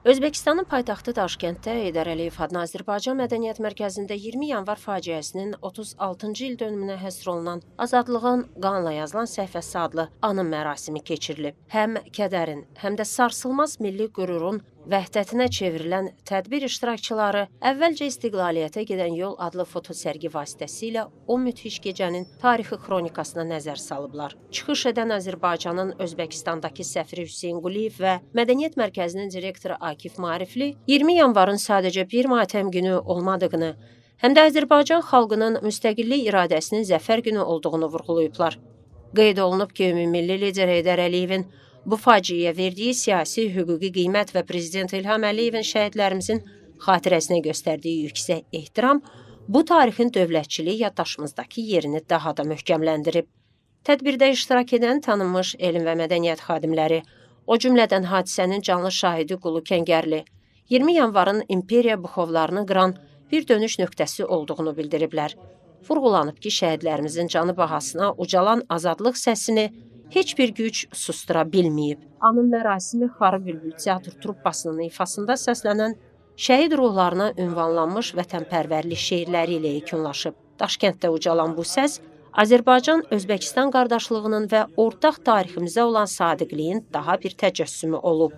Özbəkistanın paytaxtı Daşkənddə Heydər Əliyev adına Azərbaycan Mədəniyyət Mərkəzində 20 yanvar faciəsinin 36-cı il dönümünə həsr olunan Azadlığın qanla yazılan səhifəsi adlı anım mərasimi keçirilib. Həm kədərin, həm də sarsılmaz milli qürurun vəhdətinə çevrilən tədbir iştirakçıları əvvəlcə İstiqlaliyyətə gedən yol adlı fotosərgi vasitəsilə o müthiş gecənin tarixi xronikasına nəzər salıblar. Çıxış edən Azərbaycanın Özbəkistandakı səfiri Hüseyn Quliyev və Mədəniyyət Mərkəzinin direktoru Akif Maarifli 20 yanvarın sadəcə bir matəm günü olmadığını, həm də Azərbaycan xalqının müstəqillik iradəsinin zəfər günü olduğunu vurğulayıblar. Qeyd olunub ki, ümummilli lider Heydər Əliyevin bu faciəyə verdiyi siyasi, hüquqi qiymət və Prezident İlham Əliyevin şəhidlərimizin xatirəsinə göstərdiyi yüksək ehtiram bu tarixin dövlətçilik yaddaşımızdakı yerini daha da möhkəmləndirib. Tədbirdə iştirak edən tanınmış elm və mədəniyyət xadimləri, o cümlədən hadisənin canlı şahidi Qulu Kəngərli, 20 yanvarın imperiya buxovlarını qıran bir dönüş nöqtəsi olduğunu bildiriblər. Vurğulanıb ki, şəhidlərimizin canı bahasına ucalan azadlıq səsini heç bir güc sustura bilməyib. Anım mərasimi Xarı Bülbül teatr truppasının ifasında səslənən şəhid ruhlarına ünvanlanmış vətənpərvərlik şeirləri ilə yekunlaşıb. Daşkənddə ucalan bu səs Azərbaycan-Özbəkistan qardaşlığının və ortaq tariximizə olan sadiqliyin daha bir təcəssümü olub.